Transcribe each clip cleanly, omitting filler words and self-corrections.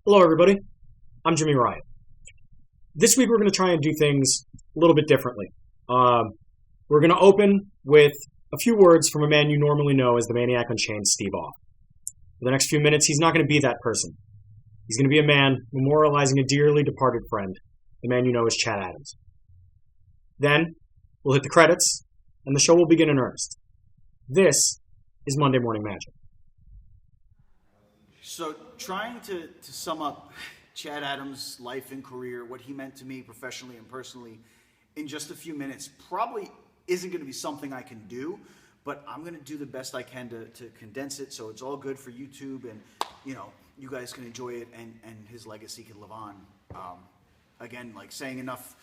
Hello, everybody. I'm Jimmy Riot. This week, we're going to try and do things a little bit differently. We're going to open with a few words from a man you normally know as the Maniac Unchained, Steve Awe. For the next few minutes, he's not going to be that person. He's going to be a man memorializing a dearly departed friend, the man you know as Chad Adams. Then, we'll hit the credits, and the show will begin in earnest. This is Monday Morning Magic. So, trying to sum up Chad Adams' life and career, what he meant to me professionally and personally, in just a few minutes, probably isn't going to be something I can do, but I'm going to do the best I can to condense it so it's all good for YouTube and, you guys can enjoy it and his legacy can live on. Again, like saying enough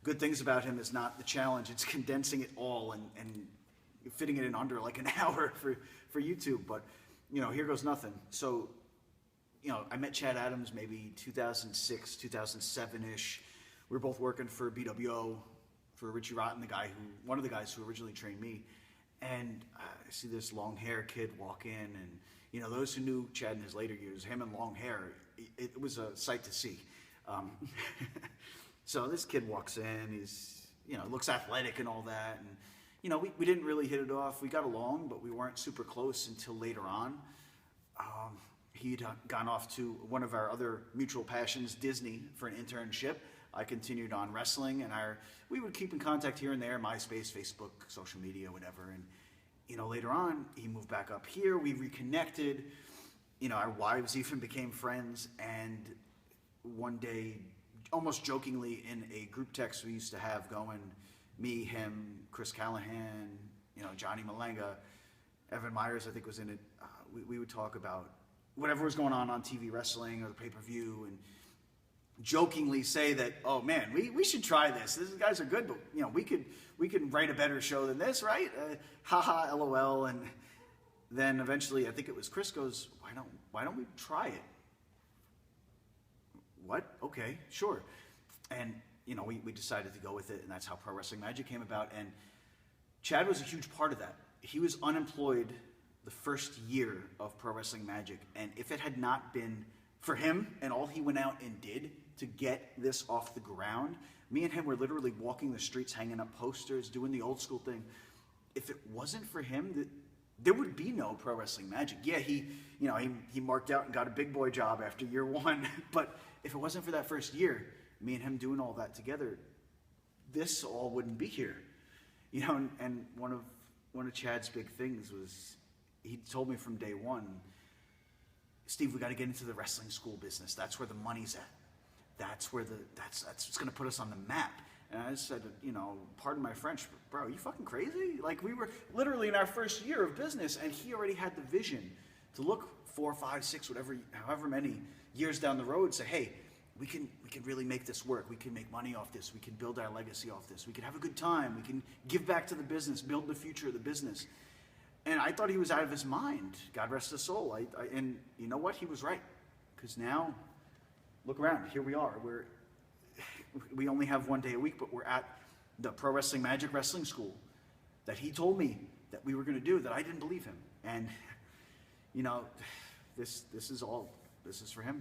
good things about him is not the challenge. It's condensing it all and fitting it in under like an hour for YouTube, but, here goes nothing. So, I met Chad Adams maybe 2006, 2007-ish. We were both working for BWO, for Richie Rotten, one of the guys who originally trained me. And I see this long hair kid walk in, and those who knew Chad in his later years, him and long hair, it was a sight to see. So this kid walks in, he's looks athletic and all that, and we didn't really hit it off. We got along, but we weren't super close until later on. He'd gone off to one of our other mutual passions, Disney, for an internship. I continued on wrestling, and we would keep in contact here and there, MySpace, Facebook, social media, whatever. And later on, he moved back up here. We reconnected. Our wives even became friends. And one day, almost jokingly, in a group text we used to have going, me, him, Chris Callahan, Johnny Malanga, Evan Myers, I think, was in it. We would talk about whatever was going on TV wrestling or the pay-per-view, and jokingly say that, oh man, we should try this. These guys are good, but we could write a better show than this, right? Haha, LOL. And then eventually, I think it was Chris goes, why don't we try it? What? Okay, sure. And we decided to go with it, and that's how Pro Wrestling Magic came about. And Chad was a huge part of that. He was unemployed the first year of Pro Wrestling Magic, and if it had not been for him and all he went out and did to get this off the ground, me and him were literally walking the streets, hanging up posters, doing the old school thing. If it wasn't for him, there would be no Pro Wrestling Magic. Yeah, he marked out and got a big boy job after year one, but if it wasn't for that first year, me and him doing all that together, this all wouldn't be here. And one of Chad's big things was, he told me from day one, Steve, we got to get into the wrestling school business. That's where the money's at. That's what's going to put us on the map. And I said, pardon my French, but bro, are you fucking crazy? Like, we were literally in our first year of business, and he already had the vision to look 4, 5, 6, however many years down the road, say, hey, we can really make this work. We can make money off this. We can build our legacy off this. We can have a good time. We can give back to the business, build the future of the business. And I thought he was out of his mind. God rest his soul. And you know what? He was right. Because now, look around. Here we are. We only have one day a week, but we're at the Pro Wrestling Magic Wrestling School that he told me that we were going to do, that I didn't believe him. And, this is for him.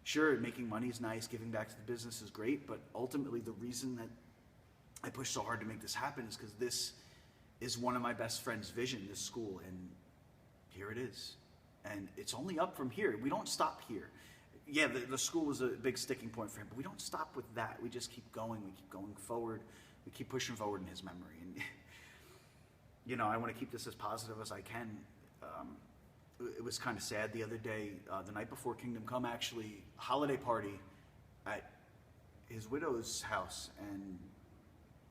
Sure, making money is nice. Giving back to the business is great. But ultimately, the reason that I pushed so hard to make this happen is because this is one of my best friend's vision, this school, and here it is. And it's only up from here. We don't stop here. Yeah, the school was a big sticking point for him, but we don't stop with that. We just keep going. We keep going forward. We keep pushing forward in his memory. And, I want to keep this as positive as I can. It was kind of sad the other day, the night before Kingdom Come, actually, a holiday party at his widow's house, and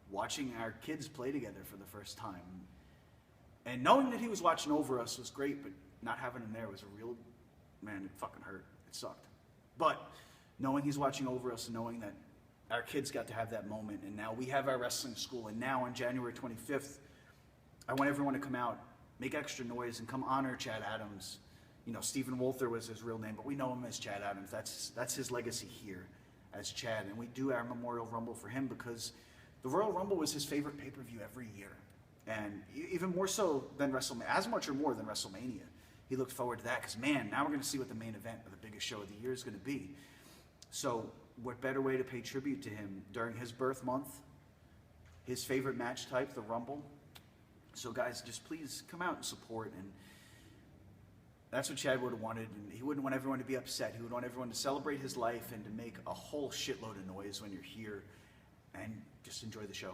watching our kids play together for the first time. And knowing that he was watching over us was great, but not having him there was it fucking hurt. It sucked. But knowing he's watching over us and knowing that our kids got to have that moment, and now we have our wrestling school, and now on January 25th, I want everyone to come out, make extra noise, and come honor Chad Adams. Stephen Wolther was his real name, but we know him as Chad Adams. That's his legacy here as Chad, and we do our Memorial Rumble for him because the Royal Rumble was his favorite pay-per-view every year. And even more so than WrestleMania, as much or more than WrestleMania. he looked forward to that because, man, now we're going to see what the main event of the biggest show of the year is going to be. So what better way to pay tribute to him during his birth month, his favorite match type, the Rumble. So guys, just please come out and support. And that's what Chad would have wanted. And he wouldn't want everyone to be upset. He would want everyone to celebrate his life and to make a whole shitload of noise when you're here and just enjoy the show.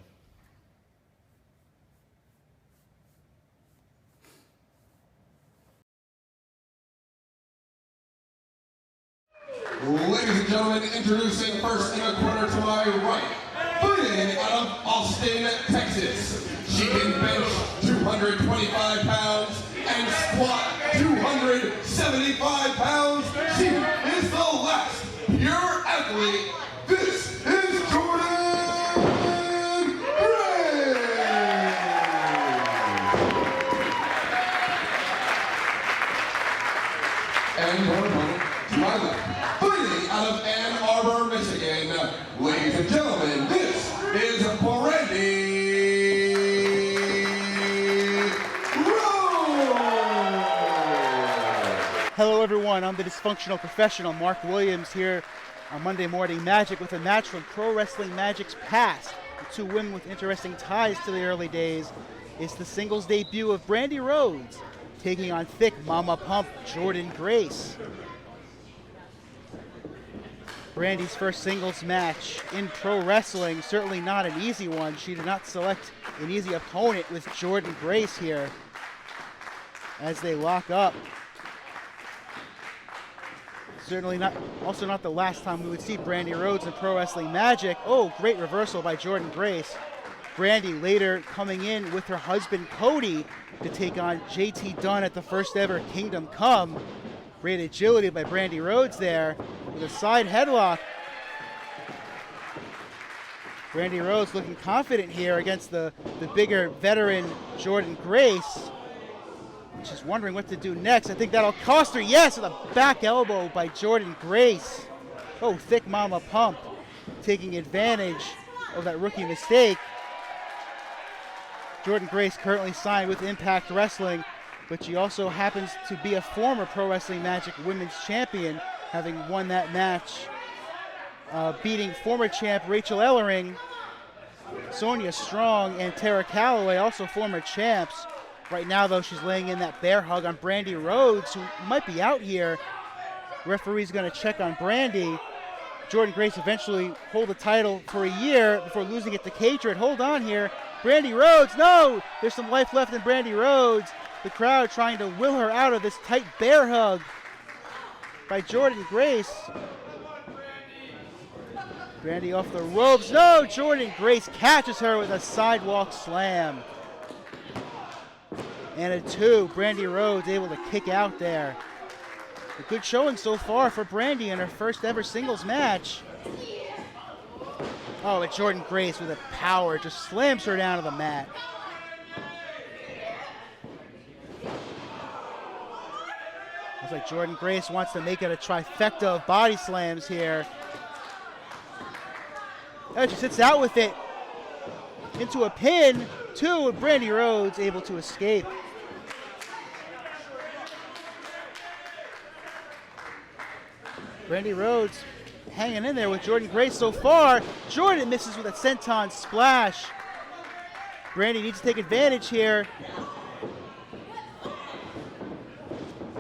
Ladies and gentlemen, introducing first in the corner to my right, fighting out of Austin, Texas. She can bench 225 pounds and squat 275 pounds. She is the last pure athlete. This is Jordynne Grace. And her opponent to my left, fighting out of Ann Arbor, Michigan. Ladies and gentlemen, this is Brandi Rhodes. Hello everyone, I'm the dysfunctional professional Mark Williams here on Monday Morning Magic with a match from Pro Wrestling Magic's past. The two women with interesting ties to the early days. It's the singles debut of Brandi Rhodes taking on thick Mama Pump Jordynne Grace. Brandi's first singles match in pro wrestling, certainly not an easy one. She did not select an easy opponent with Jordynne Grace here as they lock up. Certainly not, also not the last time we would see Brandi Rhodes in Pro Wrestling Magic. Oh, great reversal by Jordynne Grace. Brandi later coming in with her husband Cody to take on JT Dunn at the first ever Kingdom Come. Great agility by Brandi Rhodes there with a side headlock. Brandi Rhodes looking confident here against the bigger veteran Jordynne Grace. She's wondering what to do next. I think that'll cost her. Yes, with a back elbow by Jordynne Grace. Oh, thick Mama Pump taking advantage of that rookie mistake. Jordynne Grace currently signed with Impact Wrestling, but she also happens to be a former Pro Wrestling Magic Women's Champion, having won that match, beating former champ Rachel Ellering, Sonia Strong, and Tara Calloway, also former champs. Right now, though, she's laying in that bear hug on Brandi Rhodes, who might be out here. Referee's going to check on Brandi. Jordynne Grace eventually hold the title for a year before losing it to Catred. Hold on here. Brandi Rhodes, no! There's some life left in Brandi Rhodes. The crowd trying to will her out of this tight bear hug by Jordynne Grace. Brandi off the ropes. No! Jordynne Grace catches her with a sidewalk slam. And a 2. Brandi Rhodes able to kick out there. A good showing so far for Brandi in her first ever singles match. Oh, but Jordynne Grace with a power just slams her down to the mat. Looks like Jordynne Grace wants to make it a trifecta of body slams here. Oh, she sits out with it into a pin. 2, and Brandi Rhodes able to escape. Brandi Rhodes hanging in there with Jordynne Grace so far. Jordynne misses with a senton splash. Brandi needs to take advantage here.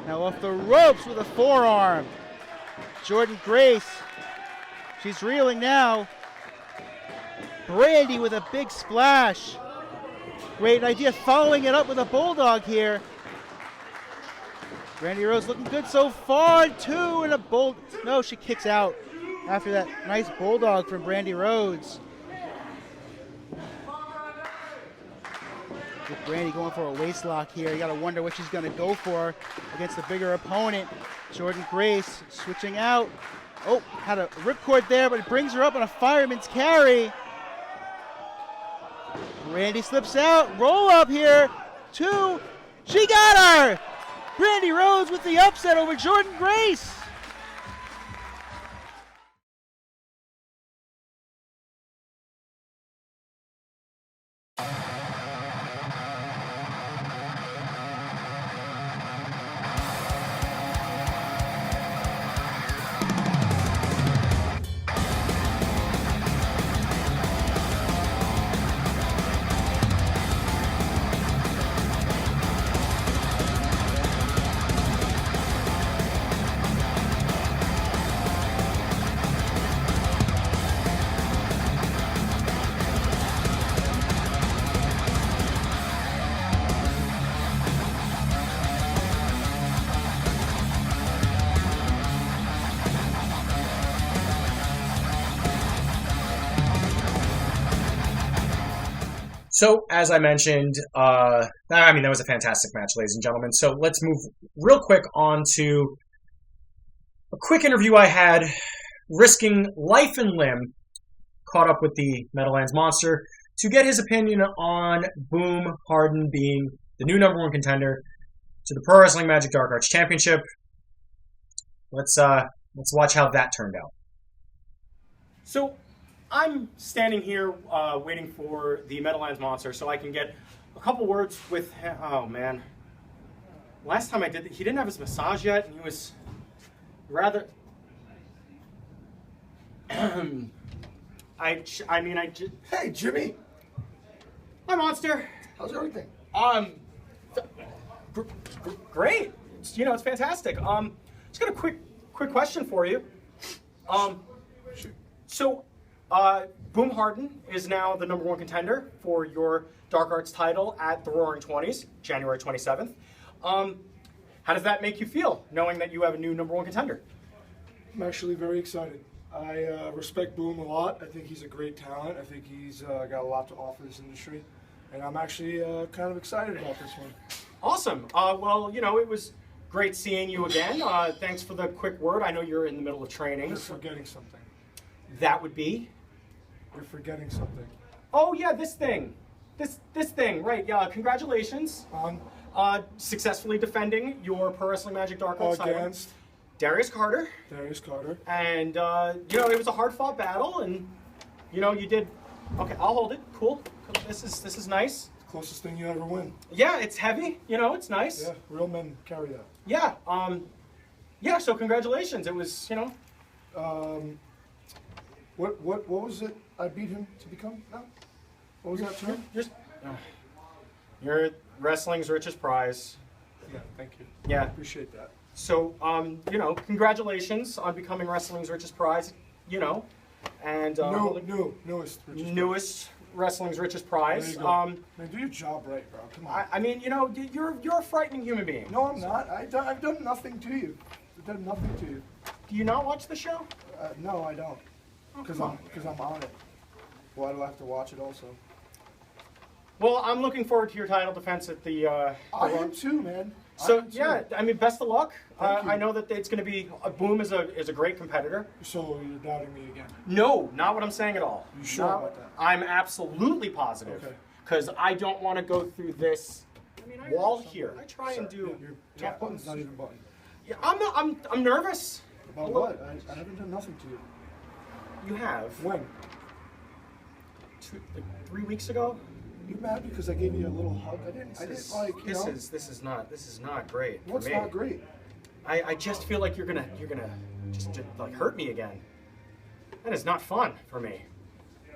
Now off the ropes with a forearm. Jordynne Grace, she's reeling now. Brandi with a big splash. Great idea, following it up with a bulldog here. Brandi Rhodes looking good so far. 2 and a bull. No, she kicks out after that nice bulldog from Brandi Rhodes. With Brandi going for a waist lock here. You gotta wonder what she's gonna go for against the bigger opponent. Jordynne Grace switching out. Oh, had a ripcord there, but it brings her up on a fireman's carry. Brandi slips out. Roll up here. 2. She got her! Brandi Rhodes with the upset over Jordynne Grace. So, as I mentioned, that was a fantastic match, ladies and gentlemen. So let's move real quick on to a quick interview I had, risking life and limb, caught up with the Meadowlands Monster to get his opinion on Boom Harden being the new number 1 contender to the Pro Wrestling Magic Dark Arts Championship. Let's watch how that turned out. So, I'm standing here waiting for the Meadowlands Monster so I can get a couple words with him. Oh, man. Last time I did it, he didn't have his massage yet, and he was rather... Hey, Jimmy. Hi, Monster. How's everything? Great. It's fantastic. Just got a quick question for you. So, Boom Harden is now the number 1 contender for your Dark Arts title at the Roaring Twenties, January 27th. How does that make you feel, knowing that you have a new number 1 contender? I'm actually very excited. I respect Boom a lot. I think he's a great talent. I think he's got a lot to offer this industry. And I'm actually kind of excited about this one. Awesome. Well, it was great seeing you again. Thanks for the quick word. I know you're in the middle of training. You're forgetting something. That would be? You're forgetting something. Oh, yeah, this thing. This thing, right. Yeah, congratulations. On? Successfully defending your Pro Wrestling Magic Dark Arts title. Against? Darius Carter. And, it was a hard-fought battle, and, you did... Okay, I'll hold it. Cool. This is nice. Closest thing you ever win. Yeah, it's heavy. It's nice. Yeah, real men carry that. Yeah. Yeah, so congratulations. It was, What was it I beat him to become now? What was that term? You're wrestling's richest prize. Yeah, thank you. Yeah. I appreciate that. So, congratulations on becoming wrestling's richest prize, and newest richest newest wrestling's richest prize. There you go. Man, do your job right, bro. Come on. You're a frightening human being. No, I'm not. I've done nothing to you. I've done nothing to you. Do you not watch the show? No, I don't. Because I'm on it. Why do I have to watch it also? Well, I'm looking forward to your title defense at the. I am too, man. So yeah, best of luck. Thank you. I know that it's going to be Boom is a great competitor. So you're doubting me again? No, not what I'm saying at all. You sure about that? I'm absolutely positive. Okay. Because I don't want to go through this wall here. I try and do. Your top button's not even buttoned. Yeah, I'm nervous. About what? I haven't done nothing to you. You have. When? 3 weeks ago. You mad because I gave you a little hug? I didn't like. This is not great. What's for me. not great? I just feel like you're gonna just like hurt me again. That is not fun for me.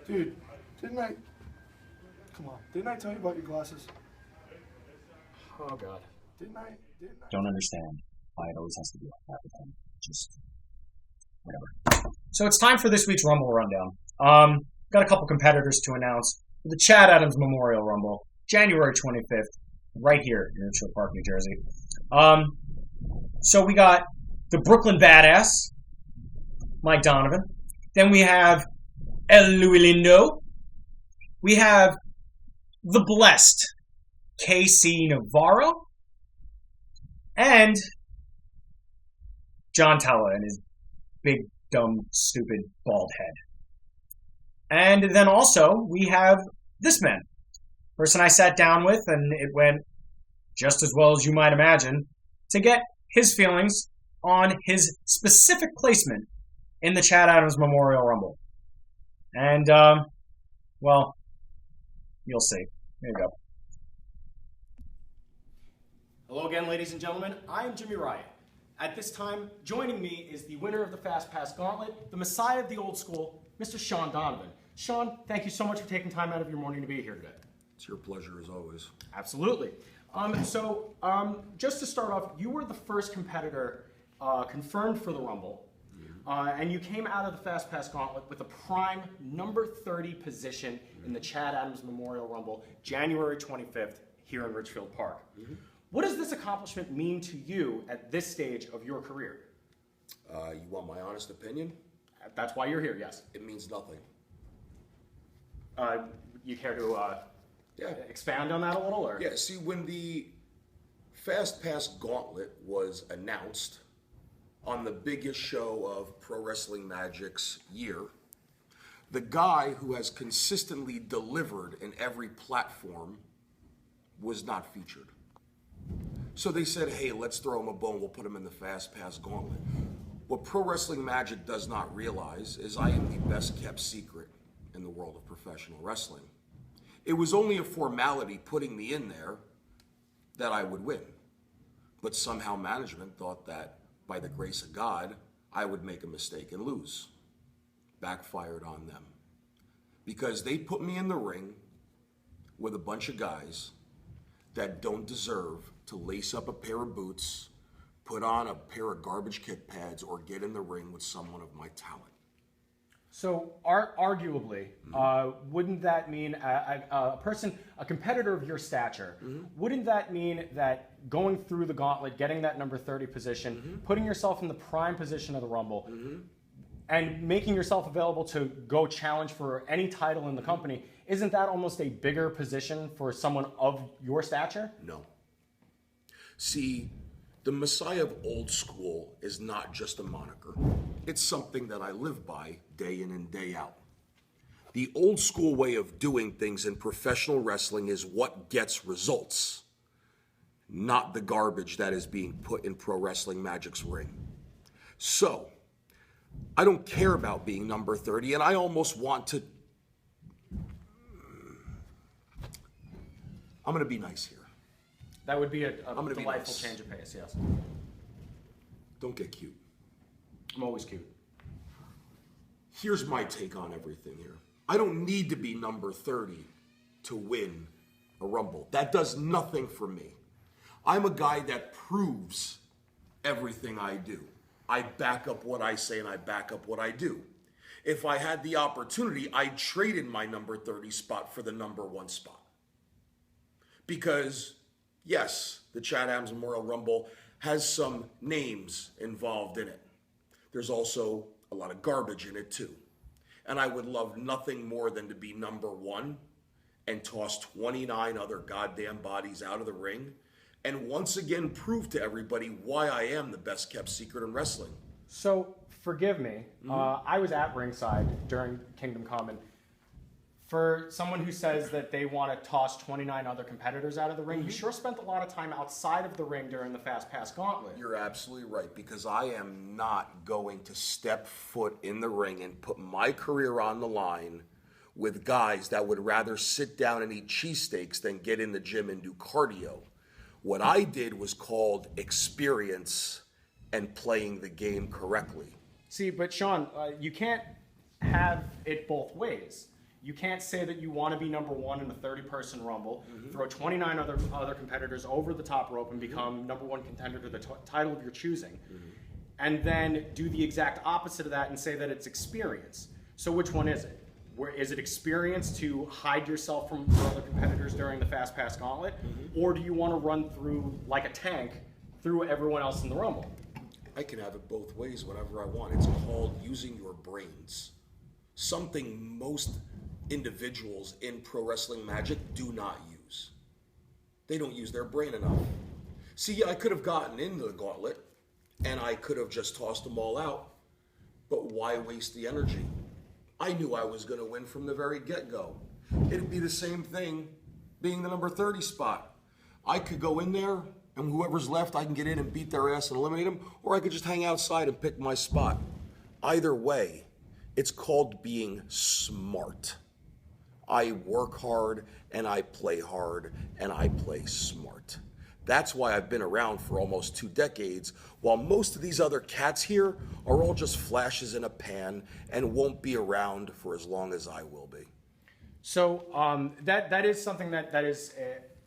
Dude, didn't I? Come on, didn't I tell you about your glasses? Oh God. Didn't I? Don't understand why it always has to be like that with him. Just whatever. So it's time for this week's Rumble rundown. Got a couple competitors to announce. The Chad Adams Memorial Rumble, January 25th, right here in Richfield Park, New Jersey. So we got the Brooklyn Badass, Mike Donovan. Then we have El Louis Lindo. We have the Blessed, KC Navarro. And John Tella and his big, dumb, stupid, bald head. And then also, we have this man. Person I sat down with, and it went just as well as you might imagine, to get his feelings on his specific placement in the Chad Adams Memorial Rumble. And, well, you'll see. There you go. Hello again, ladies and gentlemen. I am Jimmy Riot. At this time, joining me is the winner of the Fast Pass Gauntlet, the Messiah of the Old School, Mr. Shawn Donovan. Shawn, thank you so much for taking time out of your morning to be here today. It's your pleasure as always. Absolutely. Just to start off, you were the first competitor confirmed for the Rumble, and you came out of the Fast Pass Gauntlet with a prime number 30 position in the Chad Adams Memorial Rumble, January 25th, here in Richfield Park. What does this accomplishment mean to you at this stage of your career? You want my honest opinion? That's why you're here, yes. It means nothing. You care to Yeah. Expand on that a little, or? Yeah, see, when the Fast Pass Gauntlet was announced on the biggest show of Pro Wrestling Magic's year, the guy who has consistently delivered in every platform was not featured. So they said, hey, let's throw him a bone, we'll put him in the Fast Pass Gauntlet. What Pro Wrestling Magic does not realize is I am the best kept secret in the world of professional wrestling. It was only a formality putting me in there that I would win. But somehow management thought that by the grace of God, I would make a mistake and lose. Backfired on them. Because they put me in the ring with a bunch of guys that don't deserve to lace up a pair of boots, put on a pair of garbage kick pads, or get in the ring with someone of my talent. So, arguably, wouldn't that mean a competitor of your stature, wouldn't that mean that going through the gauntlet, getting that number 30 position, putting yourself in the prime position of the Rumble, and making yourself available to go challenge for any title in the company, isn't that almost a bigger position for someone of your stature? No. See, the Messiah of old school is not just a moniker. It's something that I live by day in and day out. The old school way of doing things in professional wrestling is what gets results, not the garbage that is being put in Pro Wrestling Magic's ring. So, I don't care about being number 30, and I almost want to... I'm going to be nice here. That would be a delightful change of pace, yes. Don't get cute. I'm always cute. Here's my take on everything here. I don't need to be number 30 to win a Rumble. That does nothing for me. I'm a guy that proves everything I do. I back up what I say and I back up what I do. If I had the opportunity, I'd trade in my number 30 spot for the number 1 spot. Because, yes, the Chad Adams Memorial Rumble has some names involved in it. There's also a lot of garbage in it too. And I would love nothing more than to be number 1 and toss 29 other goddamn bodies out of the ring and once again prove to everybody why I am the best kept secret in wrestling. So, forgive me, I was at ringside during Kingdom Come, and for someone who says that they want to toss 29 other competitors out of the ring, you sure spent a lot of time outside of the ring during the Fast Pass Gauntlet. You're absolutely right, because I am not going to step foot in the ring and put my career on the line with guys that would rather sit down and eat cheesesteaks than get in the gym and do cardio. What I did was called experience and playing the game correctly. See, but Sean, you can't have it both ways. You can't say that you want to be number 1 in a 30-person Rumble, throw 29 other competitors over the top rope and become number 1 contender to the title of your choosing, and then do the exact opposite of that and say that it's experience. So which one is it? Is it experience to hide yourself from other competitors during the Fast Pass Gauntlet, or do you want to run through like a tank through everyone else in the Rumble? I can have it both ways whenever I want. It's called using your brains. Something most individuals in Pro Wrestling Magic do not use. They don't use their brain enough. See, I could have gotten into the gauntlet and I could have just tossed them all out, but why waste the energy? I knew I was going to win from the very get-go. It'd be the same thing being the number 30 spot. I could go in there and whoever's left, I can get in and beat their ass and eliminate them, or I could just hang outside and pick my spot. Either way, it's called being smart. I work hard, and I play hard, and I play smart. That's why I've been around for almost 2 decades, while most of these other cats here are all just flashes in a pan and won't be around for as long as I will be. So that is something that is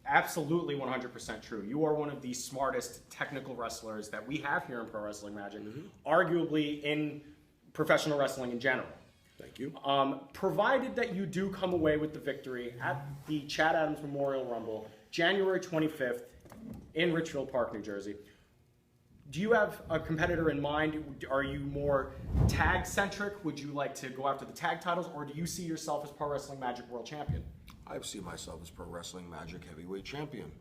absolutely 100% true. You are one of the smartest technical wrestlers that we have here in Pro Wrestling Magic, arguably in professional wrestling in general. Thank you. Provided that you do come away with the victory at the Chad Adams Memorial Rumble, January 25th in Richfield Park, New Jersey, do you have a competitor in mind? Are you more tag-centric? Would you like to go after the tag titles, or do you see yourself as Pro Wrestling Magic World Champion? I see myself as Pro Wrestling Magic Heavyweight Champion.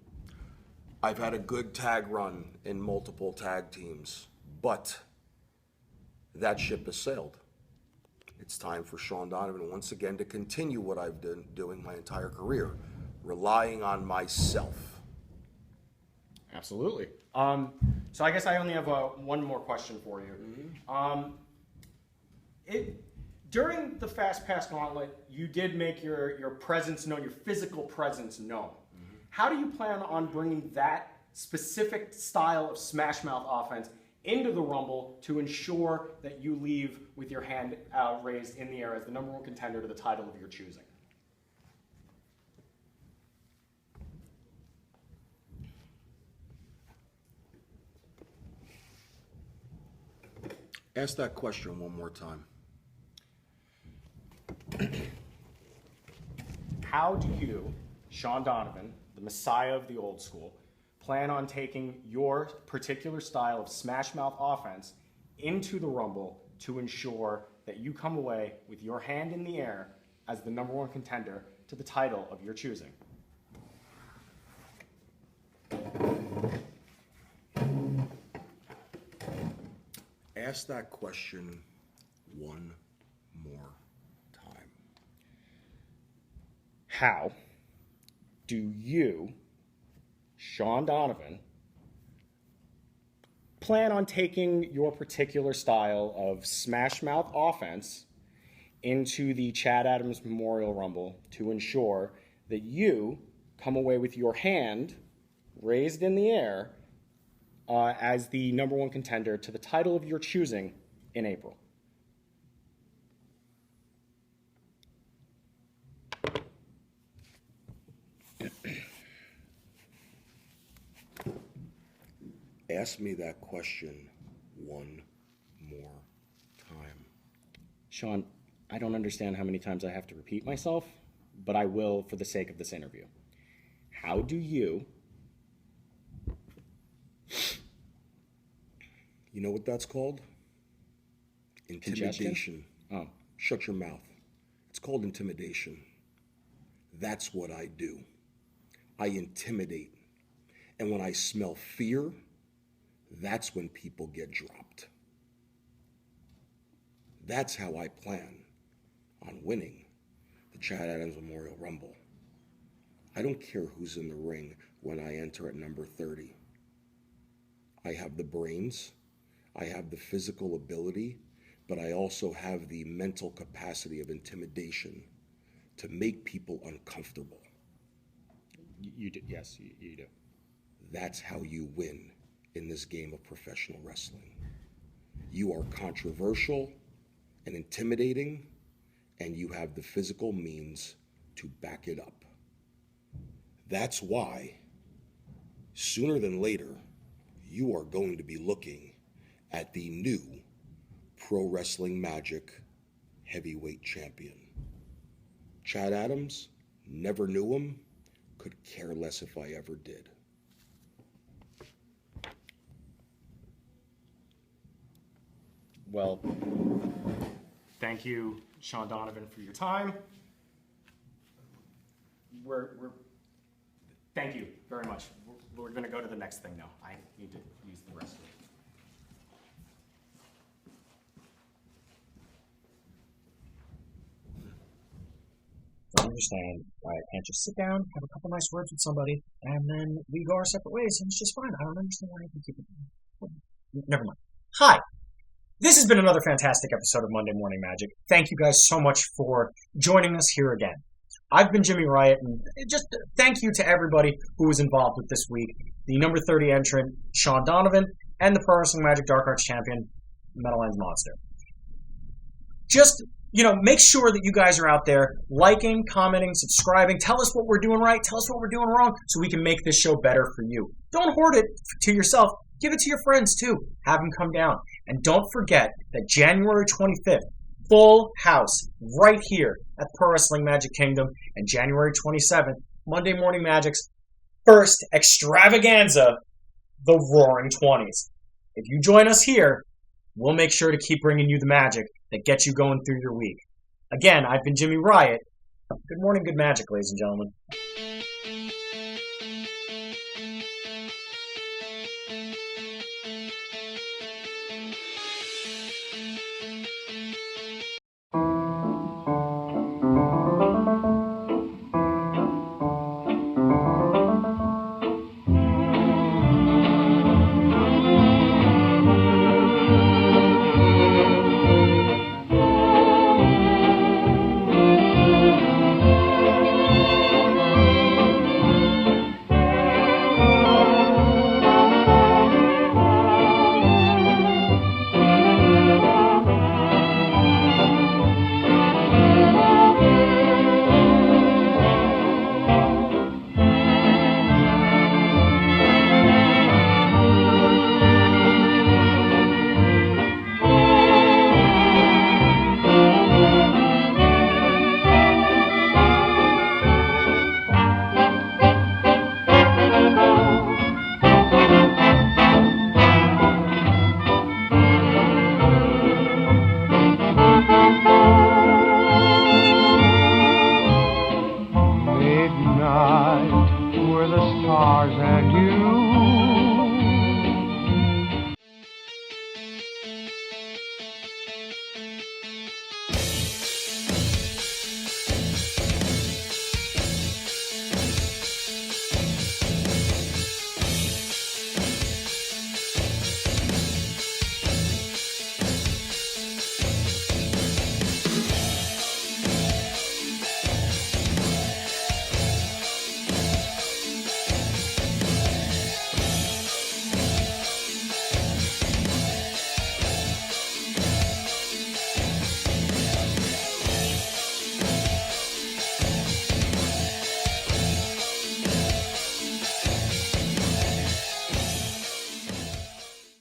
I've had a good tag run in multiple tag teams, but that ship has sailed. It's time for Shawn Donovan once again to continue what I've been doing my entire career, relying on myself. Absolutely. So I guess I only have one more question for you. During the Fast Pass Gauntlet, you did make your presence known, your physical presence known. How do you plan on bringing that specific style of Smash Mouth offense into the Rumble to ensure that you leave with your hand raised in the air as the number one contender to the title of your choosing? Ask that question one more time. How do you, Sean Donovan, the Messiah of the old school, plan on taking your particular style of Smash Mouth offense into the Rumble to ensure that you come away with your hand in the air as the number one contender to the title of your choosing? Ask that question one more time. How do you, Sean Donovan, plan on taking your particular style of Smash Mouth offense into the Chad Adams Memorial Rumble to ensure that you come away with your hand raised in the air as the number one contender to the title of your choosing in April? Ask me that question one more time. Sean, I don't understand how many times I have to repeat myself, but I will for the sake of this interview. How do you... You know what that's called? Intimidation. Congestion? Oh. Shut your mouth. It's called intimidation. That's what I do. I intimidate. And when I smell fear, that's when people get dropped. That's how I plan on winning the Chad Adams Memorial Rumble. I don't care who's in the ring when I enter at number 30. I have the brains, I have the physical ability, but I also have the mental capacity of intimidation to make people uncomfortable. You do, yes, you do. That's how you win in this game of professional wrestling. You are controversial and intimidating, and you have the physical means to back it up. That's why, sooner than later, you are going to be looking at the new Pro Wrestling Magic Heavyweight Champion. Chad Adams, never knew him, could care less if I ever did. Well, thank you, Sean Donovan, for your time. Thank you very much. We're going to go to the next thing now. I need to use the restroom. I understand. I can't just sit down, have a couple nice words with somebody, and then we go our separate ways, and it's just fine. I don't understand why I can keep it. Never mind. Hi. This has been another fantastic episode of Monday Morning Magic. Thank you guys so much for joining us here again. I've been Jimmy Riot, and just thank you to everybody who was involved with this week. The number 30 entrant, Shawn Donovan, and the Pro Wrestling Magic Dark Arts champion, Metal Ends Monster. Just, make sure that you guys are out there liking, commenting, subscribing. Tell us what we're doing right. Tell us what we're doing wrong so we can make this show better for you. Don't hoard it to yourself. Give it to your friends, too. Have them come down. And don't forget that January 25th, full house right here at Pro Wrestling Magic Kingdom, and January 27th, Monday Morning Magic's first extravaganza, the Roaring Twenties. If you join us here, we'll make sure to keep bringing you the magic that gets you going through your week. Again, I've been Jimmy Riot. Good morning, good magic, ladies and gentlemen. Midnight, were the stars and you